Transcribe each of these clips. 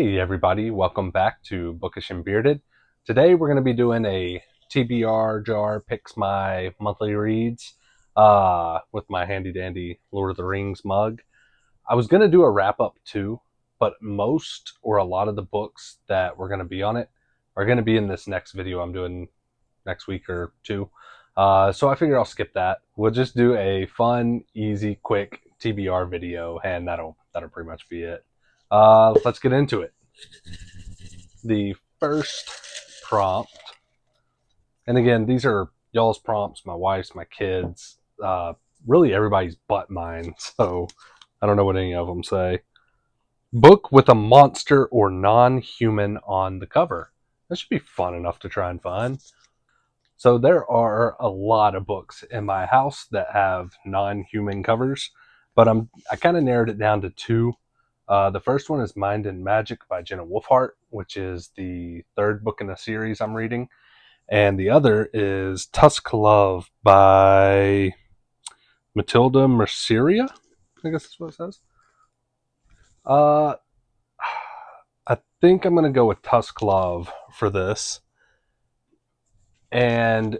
Hey everybody, welcome back to Bookish and Bearded. Today we're going to be doing a TBR JAR picks my monthly reads with my handy dandy Lord of the Rings mug. I was going to do a wrap up too, but most or a lot of the books that were going to be on it are going to be in this next video I'm doing next week or two. So I figure I'll skip that. We'll just do a fun, easy, quick TBR video, and that'll pretty much be it. Let's get into it. The first prompt, and again, these are y'all's prompts, my wife's, my kids, really everybody's but mine, so I don't know what any of them say. Book with a monster or non-human on the cover. That should be fun enough to try and find. So there are a lot of books in my house that have non-human covers, but I kind of narrowed it down to two. The first one is Mind and Magic by Jenna Wolfhart, which is the third book in the series I'm reading. And the other is Tusk Love by Matilda Merceria. I guess that's what it says. I think I'm going to go with Tusk Love for this. And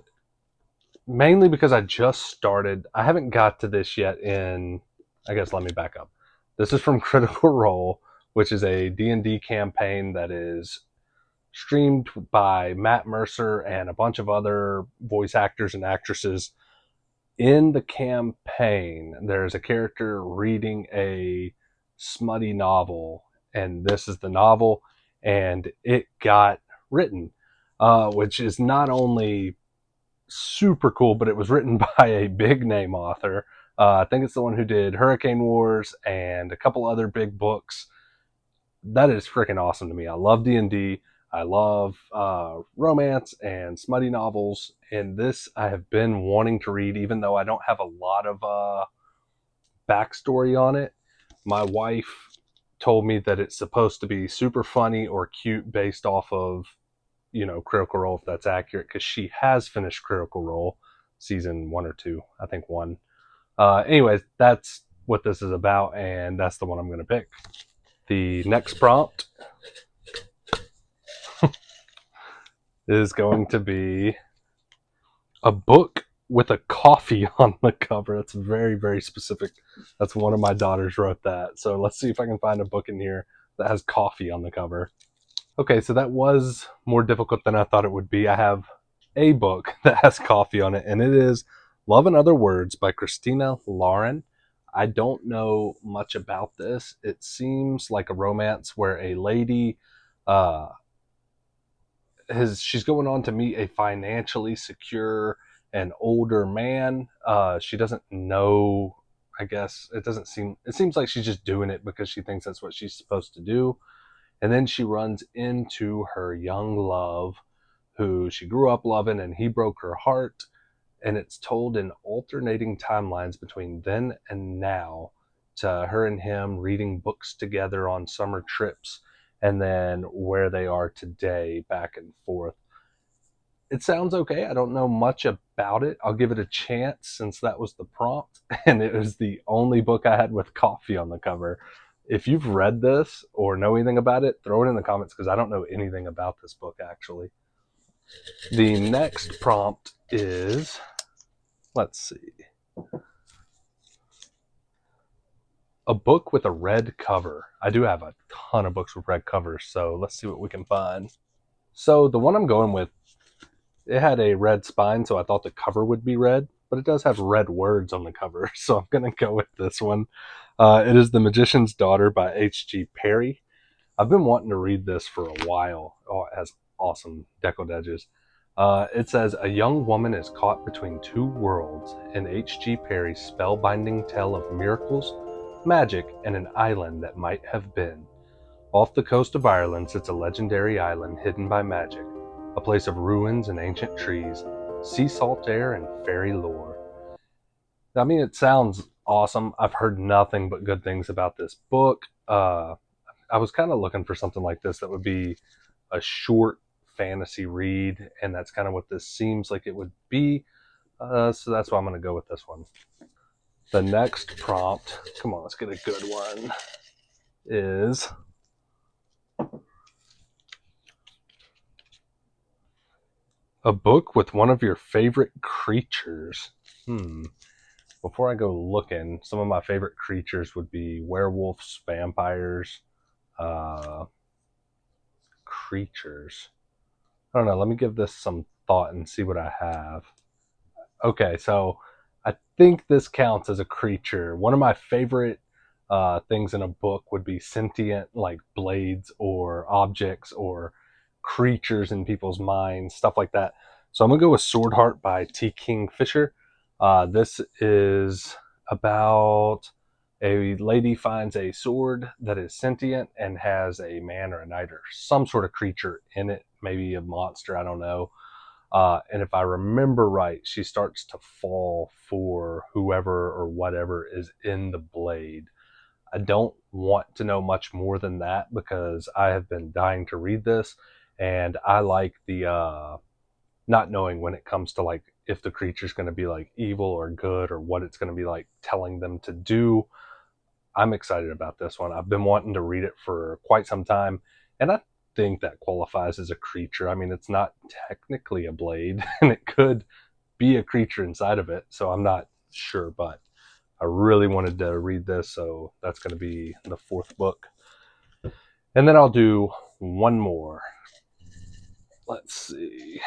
mainly because I just started. I haven't got to this yet I guess let me back up. This is from Critical Role, which is a D&D campaign that is streamed by Matt Mercer and a bunch of other voice actors and actresses. In the campaign, there's a character reading a smutty novel, and this is the novel, and it got written, which is not only super cool, but it was written by a big name author. I think it's the one who did Hurricane Wars and a couple other big books. That is freaking awesome to me. I love D&D. I love romance and smutty novels. And this I have been wanting to read, even though I don't have a lot of backstory on it. My wife told me that it's supposed to be super funny or cute based off of, Critical Role, if that's accurate, because she has finished Critical Role season 1 or 2, I think 1. Anyways, that's what this is about, and that's the one I'm going to pick. The next prompt is going to be a book with a coffee on the cover. That's very, very specific. That's one of my daughters wrote that. So let's see if I can find a book in here that has coffee on the cover. Okay, so that was more difficult than I thought it would be. I have a book that has coffee on it, and it is Love and Other Words by Christina Lauren. I don't know much about this. It seems like a romance where a lady she's going on to meet a financially secure and older man. She doesn't know, I guess. It seems like she's just doing it because she thinks that's what she's supposed to do. And then she runs into her young love, who she grew up loving, and he broke her heart. And it's told in alternating timelines between then and now, to her and him reading books together on summer trips, and then where they are today, back and forth. It sounds okay. I don't know much about it. I'll give it a chance since that was the prompt, and it was the only book I had with coffee on the cover. If you've read this or know anything about it, throw it in the comments, because I don't know anything about this book, actually. The next prompt is, let's see, a book with a red cover. I do have a ton of books with red covers, so let's see what we can find. So the one I'm going with, it had a red spine, so I thought the cover would be red, but it does have red words on the cover, so I'm going to go with this one. It is The Magician's Daughter by H.G. Perry. I've been wanting to read this for a while. Oh, it has awesome deckled edges. It says, a young woman is caught between two worlds in H.G. Perry's spellbinding tale of miracles, magic, and an island that might have been. Off the coast of Ireland sits a legendary island hidden by magic, a place of ruins and ancient trees, sea salt air, and fairy lore. I mean, it sounds awesome. I've heard nothing but good things about this book. I was kind of looking for something like this that would be a short fantasy read, and that's kind of what this seems like it would be. So that's why I'm going to go with this one. The next prompt, come on, let's get a good one, is A book with one of your favorite creatures. Before I go looking, some of my favorite creatures would be werewolves, vampires, uh, creatures. I don't know. Let me give this some thought and see what I have. Okay, so I think this counts as a creature. One of my favorite things in a book would be sentient, like blades or objects or creatures in people's minds, stuff like that. So I'm gonna go with Sword Heart by T. Kingfisher. This is about a lady finds a sword that is sentient and has a man or a knight or some sort of creature in it, maybe a monster, I don't know. And if I remember right, she starts to fall for whoever or whatever is in the blade. I don't want to know much more than that because I have been dying to read this, and I like the not knowing when it comes to like if the creature's going to be like evil or good or what it's going to be like telling them to do. I'm excited about this one. I've been wanting to read it for quite some time, and I think that qualifies as a creature. I mean, it's not technically a blade, and it could be a creature inside of it, so I'm not sure, but I really wanted to read this, so that's going to be the fourth book. And then I'll do one more. Let's see.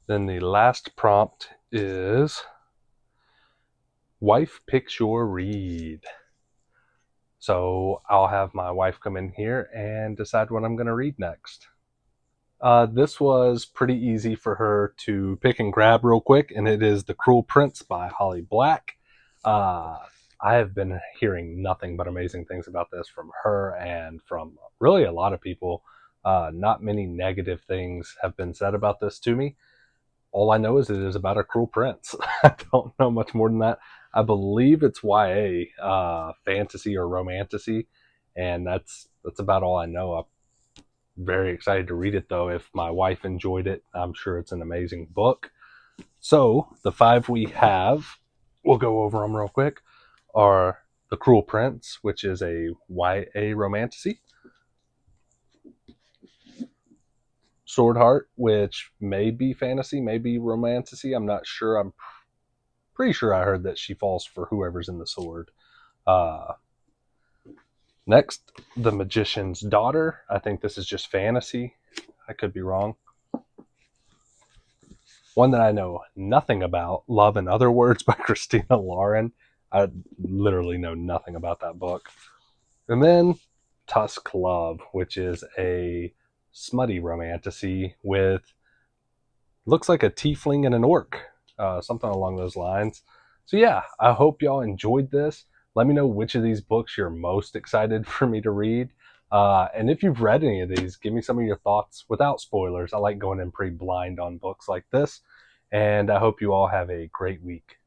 Then the last prompt is wife picks your read. So I'll have my wife come in here and decide what I'm going to read next. This was pretty easy for her to pick and grab real quick, and it is The Cruel Prince by Holly Black. Uh, I have been hearing nothing but amazing things about this from her and from really a lot of people. Not many negative things have been said about this to me. All I know is it is about a cruel prince. I don't know much more than that. I believe it's YA, fantasy or romantasy, and that's about all I know. I'm very excited to read it though. If my wife enjoyed it, I'm sure it's an amazing book. So the five we have, we'll go over them real quick, are The Cruel Prince, which is a YA romantasy. Sword Heart, which may be fantasy, may be romantasy. I'm not sure. I'm pretty sure I heard that she falls for whoever's in the sword. Uh, Next, The Magician's Daughter. I think this is just fantasy. I could be wrong. One that I know nothing about, Love in Other Words by Christina Lauren. I literally know nothing about that book. And then Tusk Love, which is a smutty romantasy with looks like a tiefling and an orc, something along those lines. So yeah, I hope y'all enjoyed this. Let me know which of these books you're most excited for me to read. And if you've read any of these, give me some of your thoughts without spoilers. I like going in pretty blind on books like this. And I hope you all have a great week.